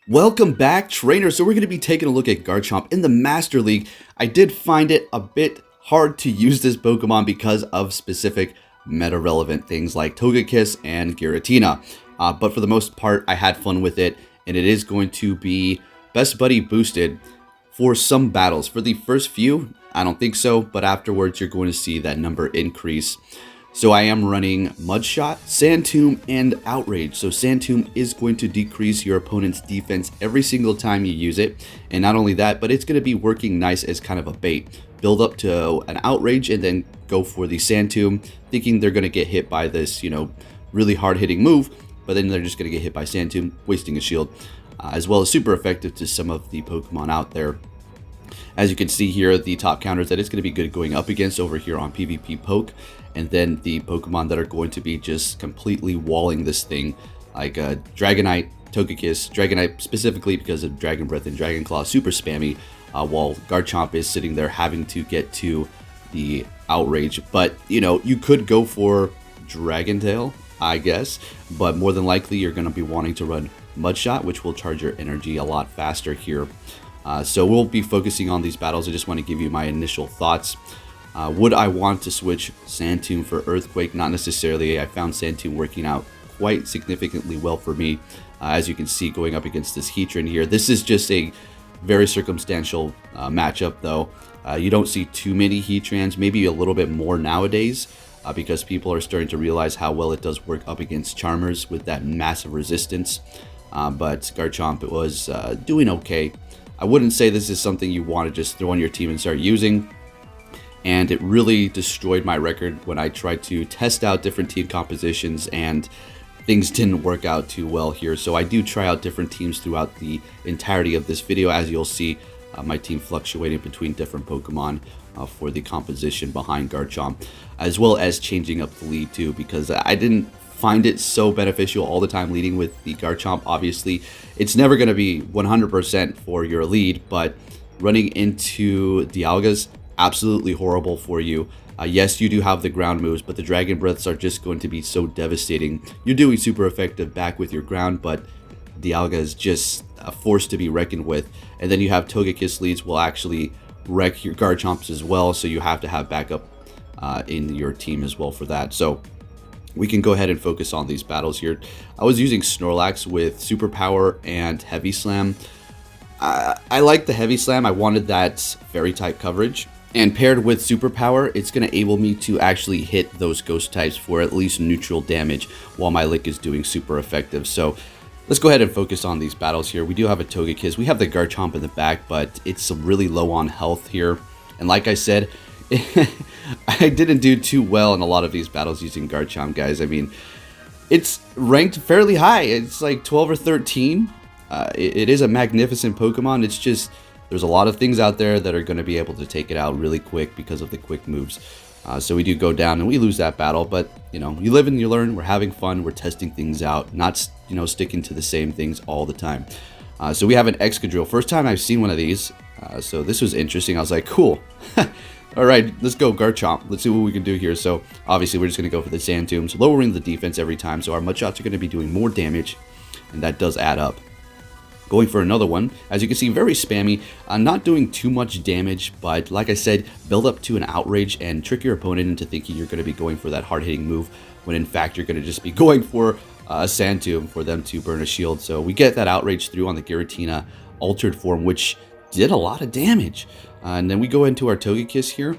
Welcome back, trainers. So we're going to be taking a look at Garchomp in the Master League. I did find it a bit hard to use this Pokemon because of specific meta-relevant things like Togekiss and Giratina. But for the most part, I had fun with it, and it is going to be Best Buddy boosted for some battles. For the first few, I don't think so, but afterwards you're going to see that number increase. So I am running Mudshot, Sand Tomb, and Outrage. So Sand Tomb is going to decrease your opponent's defense every single time you use it. And not only that, but it's going to be working nice as kind of a bait. Build up to an Outrage and then go for the Sand Tomb, thinking they're going to get hit by this, really hard-hitting move. But then they're just going to get hit by Sand Tomb, wasting a shield. As well as super effective to some of the Pokemon out there. As you can see here, the top counters that it's going to be good going up against over here on Pvpoke, and then the Pokemon that are going to be just completely walling this thing, like Dragonite, Togekiss, Dragonite specifically because of Dragon Breath and Dragon Claw, super spammy, while Garchomp is sitting there having to get to the Outrage. But, you could go for Dragon Tail, I guess, but more than likely you're going to be wanting to run Mudshot, which will charge your energy a lot faster here. So we'll be focusing on these battles. I just want to give you my initial thoughts. Would I want to switch Sand Tomb for Earthquake? Not necessarily. I found Sand Tomb working out quite significantly well for me. As you can see, going up against this Heatran here. This is just a very circumstantial matchup, though. You don't see too many Heatrans, maybe a little bit more nowadays, because people are starting to realize how well it does work up against Charmers with that massive resistance. But Garchomp was doing okay. I wouldn't say this is something you want to just throw on your team and start using. And it really destroyed my record when I tried to test out different team compositions and things didn't work out too well here. So I do try out different teams throughout the entirety of this video. As you'll see, my team fluctuating between different Pokemon for the composition behind Garchomp, as well as changing up the lead too, because I didn't find it so beneficial all the time leading with the Garchomp. Obviously, it's never going to be 100% for your lead, but running into Dialga's absolutely horrible for you. Yes, you do have the ground moves, but the Dragon Breaths are just going to be so devastating. You're doing super effective back with your ground, but Dialga is just a force to be reckoned with. And then you have Togekiss leads will actually wreck your Garchomps as well, so you have to have backup in your team as well for that. So we can go ahead and focus on these battles here. I was using Snorlax with Superpower and Heavy Slam. I like the Heavy Slam. I wanted that Fairy type coverage. And paired with Superpower, it's going to enable me to actually hit those Ghost types for at least neutral damage while my Lick is doing super effective. So let's go ahead and focus on these battles here. We do have a Togekiss. We have the Garchomp in the back, but it's really low on health here. And like I said, I didn't do too well in a lot of these battles using Garchomp, guys. I mean, it's ranked fairly high. It's like 12 or 13. It is a magnificent Pokemon. It's just there's a lot of things out there that are going to be able to take it out really quick because of the quick moves. So we do go down and we lose that battle, but you live and you learn. We're having fun. We're testing things out, not sticking to the same things all the time. So we have an Excadrill. First time I've seen one of these. So this was interesting. I was like, cool. All right, let's go Garchomp. Let's see what we can do here. So obviously we're just going to go for the Sand Tombs, lowering the defense every time. So our Mudshots are going to be doing more damage, and that does add up. Going for another one. As you can see, very spammy. Not doing too much damage, but like I said, build up to an Outrage and trick your opponent into thinking you're going to be going for that hard-hitting move, when in fact you're going to just be going for a Sand Tomb for them to burn a shield. So we get that Outrage through on the Giratina altered form, which did a lot of damage. And then we go into our Togekiss here.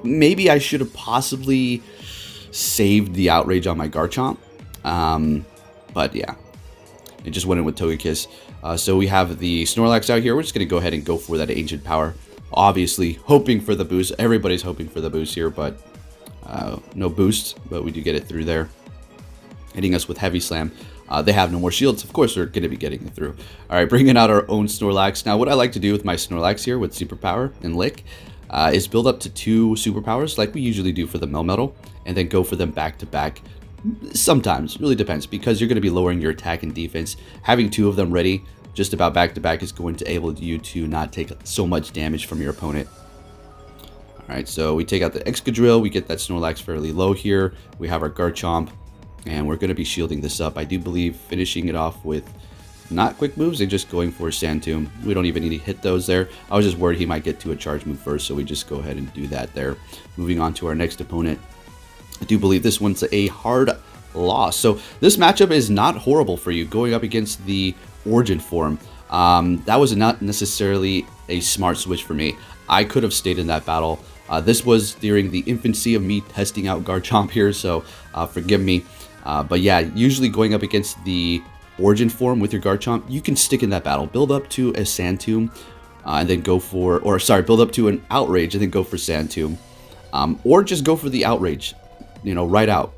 Maybe I should have possibly saved the Outrage on my Garchomp. But yeah, it just went in with Togekiss. So we have the Snorlax out here. We're just going to go ahead and go for that Ancient Power. Obviously, hoping for the boost. Everybody's hoping for the boost here, but no boost. But we do get it through there. Hitting us with Heavy Slam. They have no more shields. Of course, they're going to be getting it through. All right, bringing out our own Snorlax. Now, what I like to do with my Snorlax here with Superpower and Lick is build up to 2 Superpowers like we usually do for the Melmetal, and then go for them back to back. Sometimes, really depends, because you're going to be lowering your attack and defense. Having 2 of them ready just about back to back is going to enable you to not take so much damage from your opponent. All right, so we take out the Excadrill. We get that Snorlax fairly low here. We have our Garchomp, and we're going to be shielding this up. I do believe finishing it off with Sand Tomb is going to be the best bet here. So not quick moves. They're just going for Sand Tomb. We don't even need to hit those there. I was just worried he might get to a charge move first, so we just go ahead and do that there. Moving on to our next opponent. I do believe this one's a hard loss. So this matchup is not horrible for you going up against the Origin form. That was not necessarily a smart switch for me. I could have stayed in that battle. This was during the infancy of me testing out Garchomp here, so forgive me. But yeah, usually going up against the Origin form with your Garchomp, you can stick in that battle. Build up to a Sand Tomb, and then go for, or sorry, build up to an Outrage and then go for Sand Tomb. Or just go for the Outrage, you know, right out.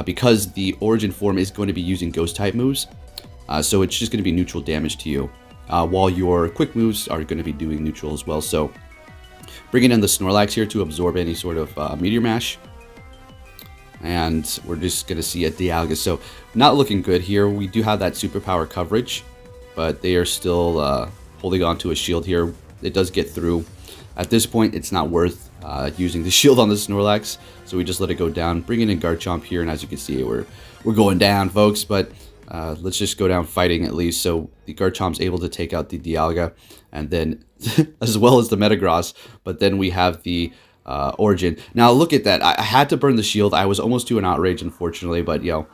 Because the Origin form is going to be using Ghost-type moves. So it's just going to be neutral damage to you. While your quick moves are going to be doing neutral as well. So bringing in the Snorlax here to absorb any sort of Meteor Mash. And we're just going to see a Dialga. So not looking good here. We do have that superpower coverage, but they are still holding on to a shield here. It does get through. At this point, it's not worth using the shield on the Snorlax, so we just let it go down. Bringing in Garchomp here, and as you can see, we're going down, folks. But let's just go down fighting at least. So the Garchomp's able to take out the Dialga, and then as well as the Metagross. But then we have the Origin. Now look at that. I had to burn the shield. I was almost to an Outrage, unfortunately, but you know,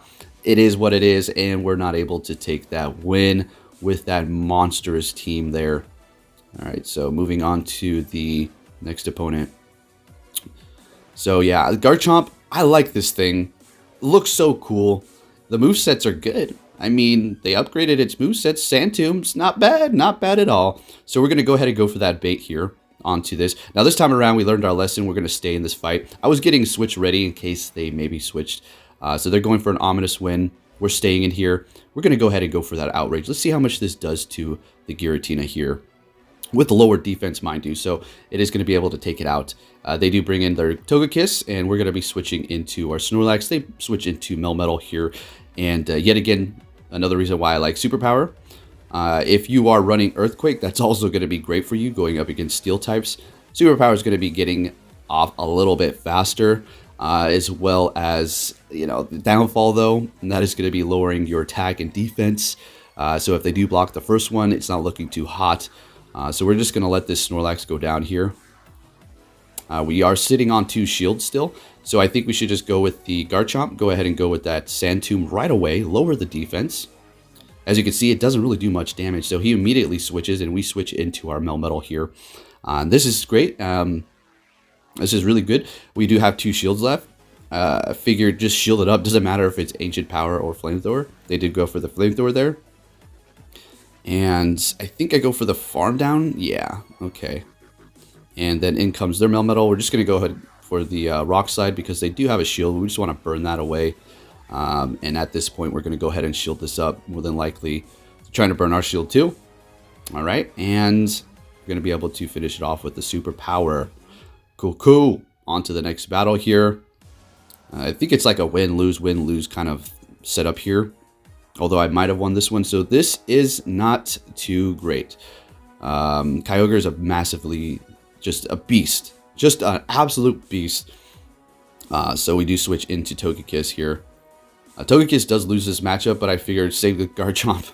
it is what it is, and we're not able to take that win with that monstrous team there. All right, so moving on to the next opponent. So yeah, Garchomp, I like this thing. It looks so cool. The movesets are good. I mean, they upgraded its movesets. Sand Tomb's not bad at all. So we're going to go ahead and go for that bait here onto this. Now this time around, we learned our lesson. We're going to stay in this fight. I was getting switch ready in case they maybe switched. So they're going for an ominous win. We're staying in here. We're going to go ahead and go for that Outrage. Let's see how much this does to the Giratina here. With the lower defense, mind you, so it is going to be able to take it out. They do bring in their Togekiss, and we're going to be switching into our Snorlax. They switch into Melmetal here, and yet again, another reason why I like Superpower. If you are running Earthquake, that's also going to be great for you going up against Steel types. Superpower is going to be getting off a little bit faster, as well as, you know, the downfall though, and that is going to be lowering your attack and defense. So if they do block the first one, it's not looking too hot. So we're just going to let this Snorlax go down here. We are sitting on 2 shields still, so I think we should just go with the Garchomp. Go ahead and go with that Sand Tomb right away, lower the defense. As you can see, it doesn't really do much damage, so he immediately switches, and we switch into our Melmetal here. This is great. This is really good. We do have 2 shields left. I figured just shield it up. Doesn't matter if it's Ancient Power or Flamethrower. They did go for the Flamethrower there. And I think I go for the Farm Down. Yeah, okay. And then in comes their Melmetal. We're just going to go ahead for the Rock Slide because they do have a shield. We just want to burn that away. And at this point, we're going to go ahead and shield this up. More than likely trying to burn our shield too. All right. And we're going to be able to finish it off with the Super Power. Cool. On to the next battle here. I think it's like a win-lose kind of setup here. Although I might have won this one. So this is not too great. Kyogre is a massively, just a beast. Just an absolute beast. So we do switch into Togekiss here. Togekiss does lose this matchup, but I figured save the Garchomp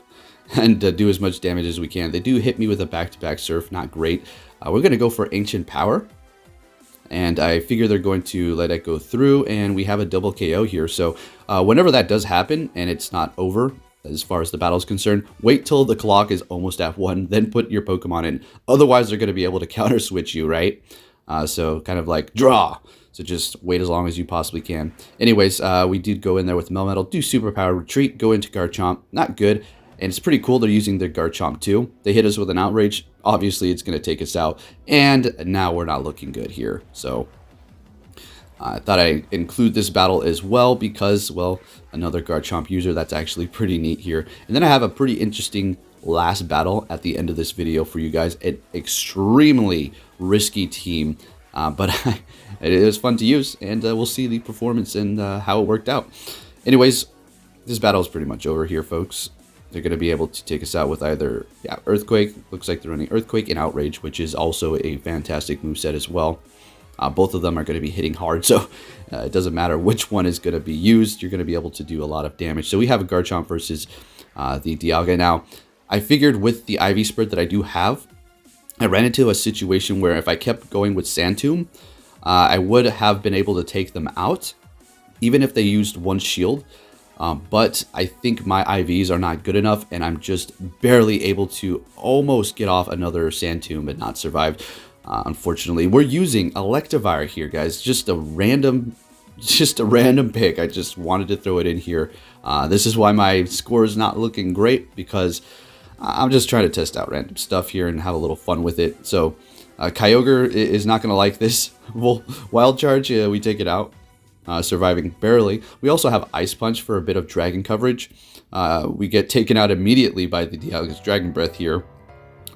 and do as much damage as we can. They do hit me with a back-to-back Surf. Not great. We're going to go for Ancient Power. And I figure they're going to let it go through, and we have a double KO here. So whenever that does happen, and it's not over as far as the battle is concerned, wait till the clock is almost at 1, then put your Pokemon in. Otherwise, they're going to be able to counter switch you, right? So kind of like draw. So just wait as long as you possibly can. Anyways, we did go in there with Melmetal, do Superpower, retreat, go into Garchomp. Not good. And it's pretty cool they're using their Garchomp too. They hit us with an Outrage. Obviously, it's going to take us out. And now we're not looking good here. So I thought I'd include this battle as well because, well, another Garchomp user. That's actually pretty neat here. And then I have a pretty interesting last battle at the end of this video for you guys. An extremely risky team. But it was fun to use. And we'll see the performance and how it worked out. Anyways, this battle is pretty much over here, folks. They're going to be able to take us out with either Earthquake. Looks like they're running Earthquake and Outrage, which is also a fantastic moveset as well. Both of them are going to be hitting hard, so it doesn't matter which one is going to be used. You're going to be able to do a lot of damage. So we have a Garchomp versus the Dialga. Now, I figured with the IV spread that I do have, I ran into a situation where if I kept going with Sand Tomb, I would have been able to take them out, even if they used one shield. But I think my IVs are not good enough, and I'm just barely able to almost get off another Sand Tomb and not survive. Unfortunately, we're using Electivire here, guys. Just a random pick. I just wanted to throw it in here. This is why my score is not looking great, because I'm just trying to test out random stuff here and have a little fun with it. So Kyogre is not going to like this. Well, Wild Charge, we take it out. Surviving barely. We also have Ice Punch for a bit of dragon coverage. We get taken out immediately by the Dialga's Dragon Breath here.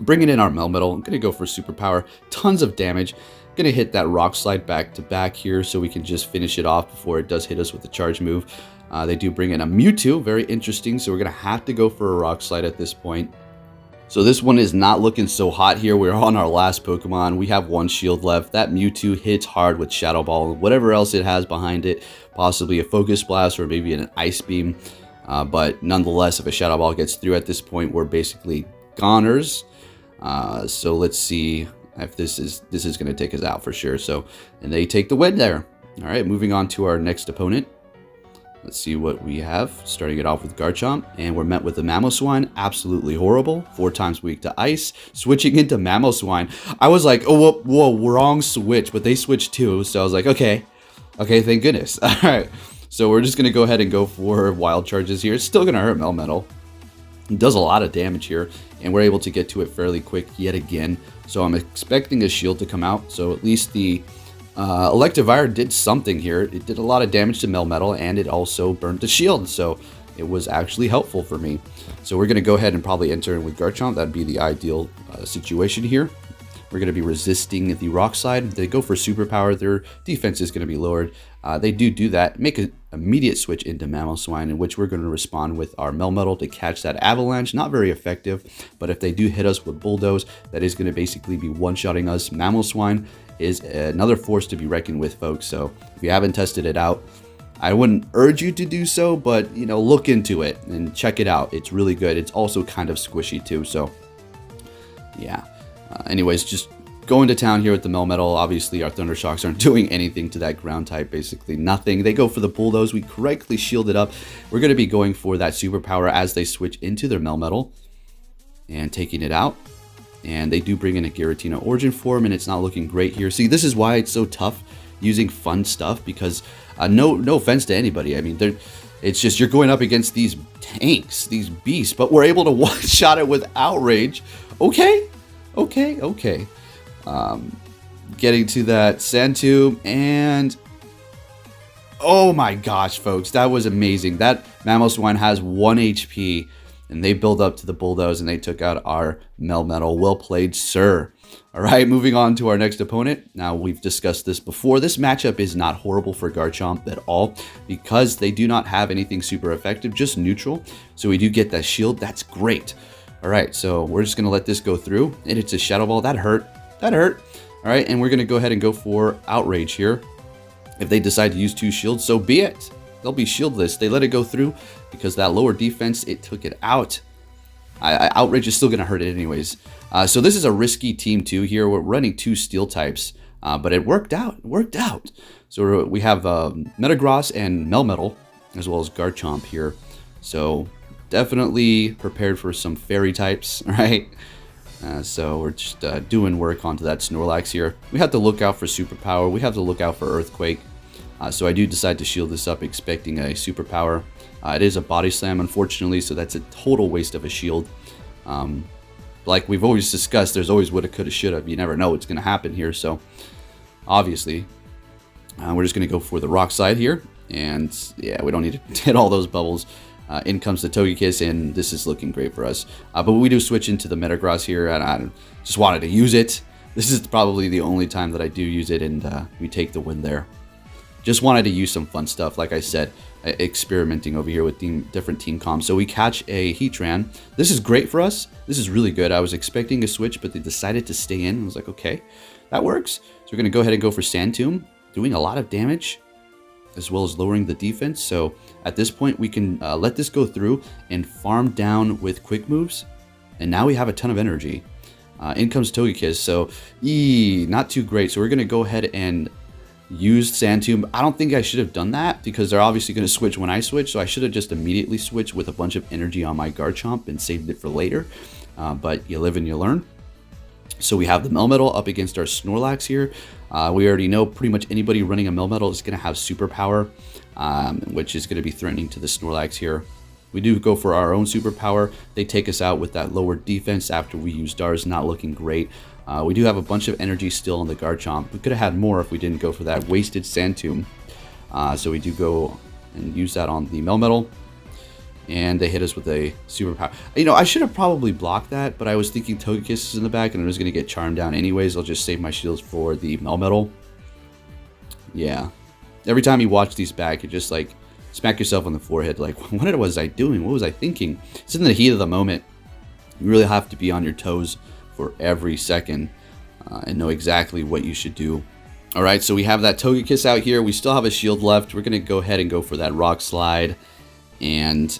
Bringing in our Melmetal. I'm going to go for Superpower. Tons of damage. Going to hit that Rock Slide back to back here so we can just finish it off before it does hit us with the charge move. They do bring in a Mewtwo. Very interesting. So we're going to have to go for a Rock Slide at this point. So this one is not looking so hot here. We're on our last Pokemon. We have one shield left. That Mewtwo hits hard with Shadow Ball, whatever else it has behind it, possibly a Focus Blast or maybe an Ice Beam. But nonetheless, if a Shadow Ball gets through at this point, we're basically goners. So let's see if this is going to take us out for sure. So, and they take the win there. All right, moving on to our next opponent. Let's see what we have. Starting it off with Garchomp, and we're met with the Mamoswine. Absolutely horrible. 4 times weak to ice. Switching into Mamoswine. I was like, oh, whoa, wrong switch, but they switched too. So I was like, okay, thank goodness. All right, so we're just going to go ahead and go for Wild Charges here. It's still going to hurt Melmetal. It does a lot of damage here, and we're able to get to it fairly quick yet again. So I'm expecting a shield to come out, so at least the Electivire did something here. It did a lot of damage to Melmetal, and it also burnt the shield, so it was actually helpful for me. So we're going to go ahead and probably enter in with Garchomp. That'd be the ideal situation here. We're going to be resisting the Rock Slide. They go for Superpower. Their defense is going to be lowered. They do that. Make an immediate switch into Mamoswine, in which we're going to respond with our Melmetal to catch that Avalanche. Not very effective, but if they do hit us with Bulldoze, that is going to basically be one-shotting us. Mamoswine is another force to be reckoned with, folks. So if you haven't tested it out, I wouldn't urge you to do so, but you know, look into it and check it out. It's really good. It's also kind of squishy too. So yeah. Anyways, just going to town here with the Melmetal. Obviously, our Thunder Shocks aren't doing anything to that ground type, basically nothing. They go for the Bulldoze. We correctly shielded up. We're going to be going for that Superpower as they switch into their Melmetal and taking it out. And they do bring in a Giratina Origin form, and it's not looking great here. See, this is why it's so tough using fun stuff, because no offense to anybody. I mean, it's just you're going up against these tanks, these beasts, but we're able to one-shot it with Outrage. Okay. Getting to that Sand Tomb, and oh my gosh, folks, that was amazing. That Mamoswine has 1 HP, and they build up to the Bulldoze, and they took out our Melmetal. Well played, sir. All right, moving on to our next opponent. Now, we've discussed this before. This matchup is not horrible for Garchomp at all, because they do not have anything super effective, just neutral. So we do get that shield. That's great. All right, so we're just going to let this go through, and it's a Shadow Ball. That hurt. All right, and we're going to go ahead and go for Outrage here. If they decide to use 2 shields, so be it. They'll be shieldless. They let it go through because that lower defense, it took it out. Outrage is still going to hurt it anyways. So this is a risky team too here. We're running 2 steel types, but it worked out. So we have Metagross and Melmetal, as well as Garchomp here. So definitely prepared for some fairy types, right? So we're just doing work onto that Snorlax here. We have to look out for Superpower. We have to look out for Earthquake. So I do decide to shield this up, expecting a Superpower. It is a Body Slam, unfortunately, so that's a total waste of a shield. Like we've always discussed, there's always woulda, coulda, shoulda. You never know what's going to happen here. So obviously, we're just going to go for the Rock Slide here. And yeah, we don't need to hit all those bubbles. In comes the Togekiss, and this is looking great for us. But we do switch into the Metagross here, and I just wanted to use it. This is probably the only time that I do use it, and we take the win there. Just wanted to use some fun stuff, like I said, experimenting over here with different team comps. So we catch a Heatran. This is great for us. This is really good. I was expecting a switch, but they decided to stay in. I was like, okay, that works. So we're going to go ahead and go for Sand Tomb, doing a lot of damage. as well as lowering the defense. So at this point, we can let this go through and farm down with quick moves. And now we have a ton of energy. In comes Togekiss, so not too great. So we're going to go ahead and use Sand Tomb. I don't think I should have done that because they're obviously going to switch when I switch. So I should have just immediately switched with a bunch of energy on my Garchomp and saved it for later. But you live and you learn. So we have the Melmetal up against our Snorlax here. We already know pretty much anybody running a Melmetal is going to have superpower, which is going to be threatening to the Snorlax here. We do go for our own superpower. They take us out with that lower defense after we use Darz, not looking great. We do have a bunch of energy still on the Garchomp. We could have had more if we didn't go for that wasted Sand Tomb. So we do go and use that on the Melmetal. And they hit us with a superpower. You know, I should have probably blocked that, but I was thinking Togekiss is in the back and I was going to get charmed down anyways. I'll just save my shields for the Melmetal. Yeah. Every time you watch these back, you just like smack yourself on the forehead like, what was I doing? What was I thinking? It's in the heat of the moment. You really have to be on your toes for every second and know exactly what you should do. All right, so we have that Togekiss out here. We still have a shield left. We're going to go ahead and go for that Rock Slide. And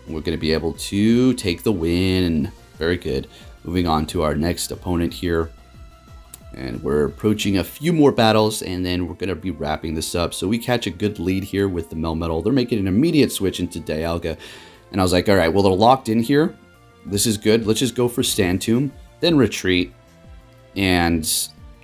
we're going to be able to take the win. Very good. Moving on to our next opponent here. And we're approaching a few more battles, and then we're going to be wrapping this up. So we catch a good lead here with the Melmetal. They're making an immediate switch into Dialga. And I was like, all right, well, they're locked in here. This is good. Let's just go for Sand Tomb, then retreat. And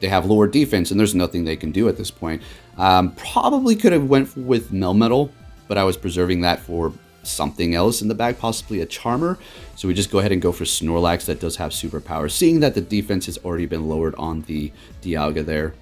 they have lower defense, and there's nothing they can do at this point. Probably could have went with Melmetal, but I was preserving that for something else in the back, possibly a Charmer. So we just go ahead and go for Snorlax that does have superpower, seeing that the defense has already been lowered on the Dialga there.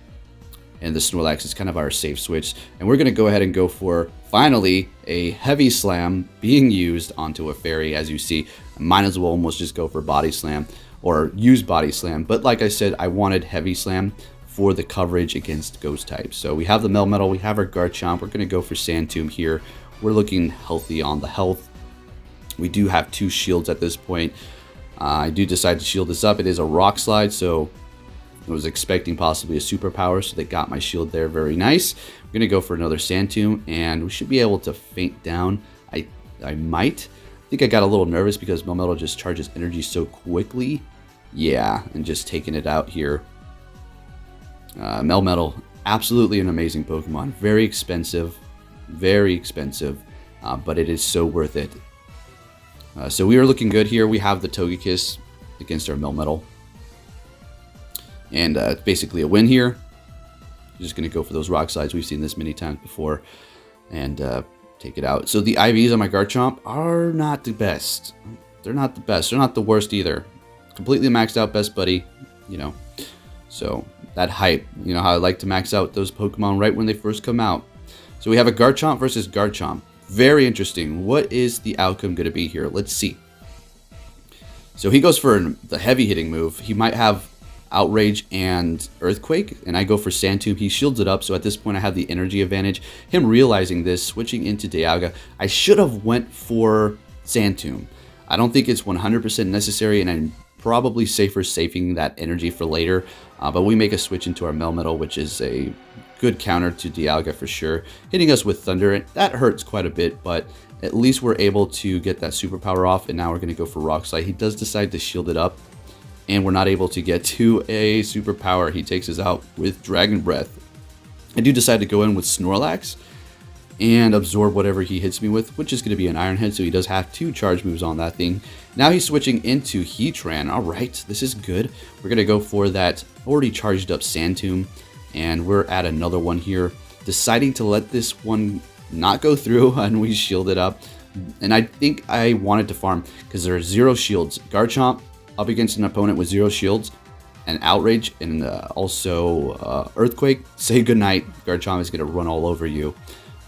And the Snorlax is kind of our safe switch. And we're going to go ahead and go for, finally, a Heavy Slam being used onto a Fairy, as you see. Might as well almost just go for Body Slam or use Body Slam. But like I said, I wanted Heavy Slam for the coverage against Ghost types. So we have the Melmetal, we have our Garchomp. We're going to go for Sand Tomb here. We're looking healthy on the health. We do have 2 shields at this point. I do decide to shield this up. It is a Rock Slide, so I was expecting possibly a superpower, so they got my shield there. Very nice. We're going to go for another Sand Tomb, and we should be able to faint down. I might. I think I got a little nervous because Melmetal just charges energy so quickly. Yeah, and just taking it out here. Melmetal, absolutely an amazing Pokemon. Very expensive, but it is so worth it. So we are looking good here. We have the Togekiss against our Melmetal. And it's basically a win here. Just going to go for those Rock Slides. We've seen this many times before. And take it out. So the IVs on my Garchomp are not the best. They're not the best. They're not the worst either. Completely maxed out best buddy, you know. So that hype, you know how I like to max out those Pokemon right when they first come out. So we have a Garchomp versus Garchomp. Very interesting. What is the outcome going to be here? Let's see. So he goes for the heavy hitting move. He might have Outrage and Earthquake, and I go for Sand Tomb. He shields it up, so at this point I have the energy advantage. Him realizing this, switching into Dialga, I should have went for Sand Tomb. I don't think it's 100% necessary, and I'm probably safer saving that energy for later. But we make a switch into our Melmetal, which is a good counter to Dialga for sure. Hitting us with Thunder, and that hurts quite a bit, but at least we're able to get that superpower off, and now we're going to go for Rock Slide. He does decide to shield it up, and we're not able to get to a superpower. He takes us out with Dragon Breath. I do decide to go in with Snorlax and absorb whatever he hits me with, which is going to be an Iron Head, so he does have 2 charge moves on that thing. Now he's switching into Heatran. All right, this is good. We're going to go for that already charged up Sand Tomb, and we're at another one here. Deciding to let this one not go through, and we shield it up. And I think I wanted to farm because there are 0 shields. Garchomp up against an opponent with 0 shields, and Outrage, and also Earthquake. Say goodnight. Garchomp is going to run all over you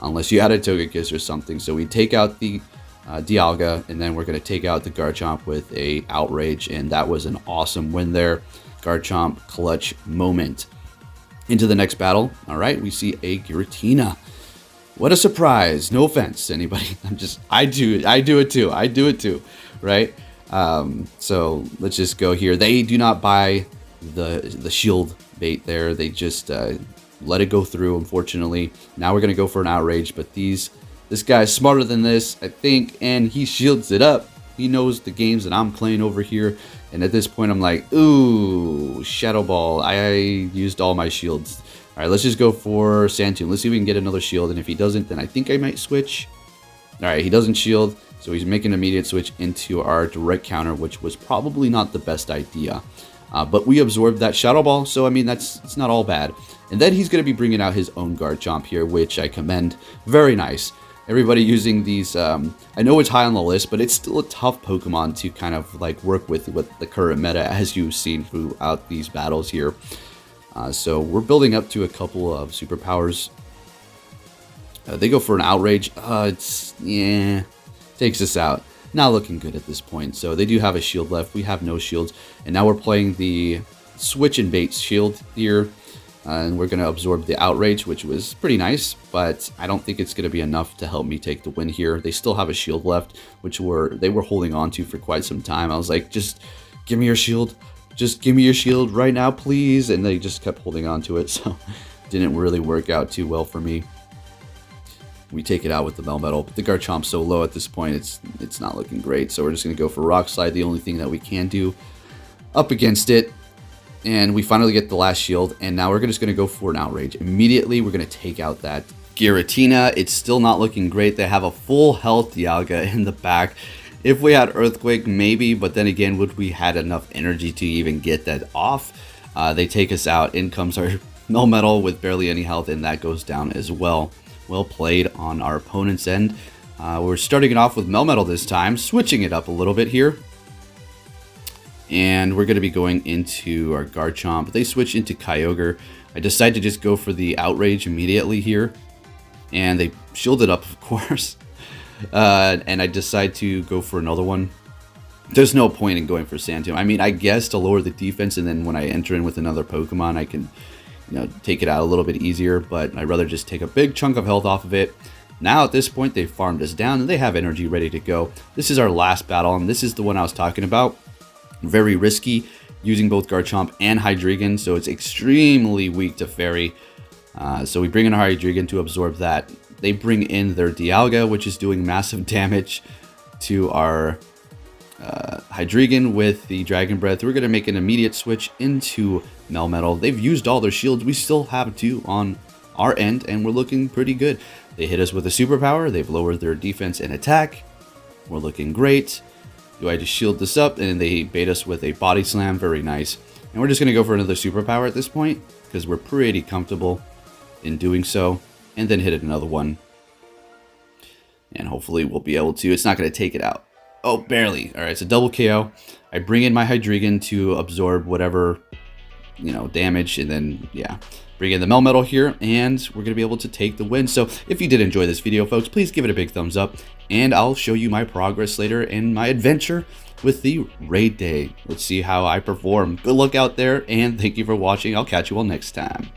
unless you had a Togekiss or something. So we take out the Dialga, and then we're going to take out the Garchomp with a Outrage, and that was an awesome win there. Garchomp clutch moment. Into the next battle. All right, we see a Giratina. What a surprise. No offense to anybody. I do it too, right? So let's just go here. They do not buy the shield bait there. They just let it go through, unfortunately. Now we're going to go for an outrage, but this guy's smarter than this, I think, and he shields it up. He knows the games that I'm playing over here, and at this point I'm like, ooh, Shadow Ball. I used all my shields. All right, let's just go for Sand Tomb. Let's see if we can get another shield, and if he doesn't, then I think I might switch. All right, he doesn't shield, so he's making an immediate switch into our direct counter, which was probably not the best idea. But we absorbed that Shadow Ball, so I mean, it's not all bad. And then he's going to be bringing out his own Garchomp here, which I commend. Very nice. Everybody using these, I know it's high on the list, but it's still a tough Pokemon to kind of like work with the current meta, as you've seen throughout these battles here. So we're building up to a couple of superpowers. They go for an outrage. Takes us out. Not looking good at this point. So they do have a shield left. We have no shields. And now we're playing the switch and bait shield here. And we're going to absorb the outrage, which was pretty nice, but I don't think it's going to be enough to help me take the win here. They still have a shield left, which they were holding on to for quite some time. I was like, just give me your shield. Just give me your shield right now, please. And they just kept holding on to it, so didn't really work out too well for me. We take it out with the Melmetal, but the Garchomp's so low at this point, it's not looking great. So we're just going to go for Rock Slide, the only thing that we can do up against it. And we finally get the last shield, and now we're just going to go for an outrage. Immediately, we're going to take out that Giratina. It's still not looking great. They have a full health Dialga in the back. If we had Earthquake, maybe, but then again, would we had enough energy to even get that off? They take us out. In comes our Melmetal with barely any health, and that goes down as well. Well played on our opponent's end. We're starting it off with Melmetal this time, switching it up a little bit here. And we're going to be going into our Garchomp. They switch into Kyogre. I decide to just go for the outrage immediately here. And they shield it up, of course. And I decide to go for another one. There's no point in going for Sand Tomb. I mean, I guess to lower the defense, and then when I enter in with another Pokemon, I can, take it out a little bit easier. But I'd rather just take a big chunk of health off of it. Now at this point, they've farmed us down, and they have energy ready to go. This is our last battle, and this is the one I was talking about. Very risky, using both Garchomp and Hydreigon, so it's extremely weak to Fairy. So we bring in our Hydreigon to absorb that. They bring in their Dialga, which is doing massive damage to our Hydreigon with the Dragon Breath. We're going to make an immediate switch into Melmetal. They've used all their shields. We still have two on our end, and we're looking pretty good. They hit us with a superpower. They've lowered their defense and attack. We're looking great. Do I just shield this up, and they bait us with a Body Slam? Very nice. And we're just going to go for another superpower at this point, because we're pretty comfortable in doing so. And then hit another one. And hopefully we'll be able to. It's not going to take it out. Oh, barely. All right, it's a double KO. I bring in my Hydreigon to absorb whatever, damage. And then, yeah, bring in the Melmetal here. And we're going to be able to take the win. So if you did enjoy this video, folks, please give it a big thumbs up. And I'll show you my progress later in my adventure with the raid day. Let's see how I perform. Good luck out there, and thank you for watching. I'll catch you all next time.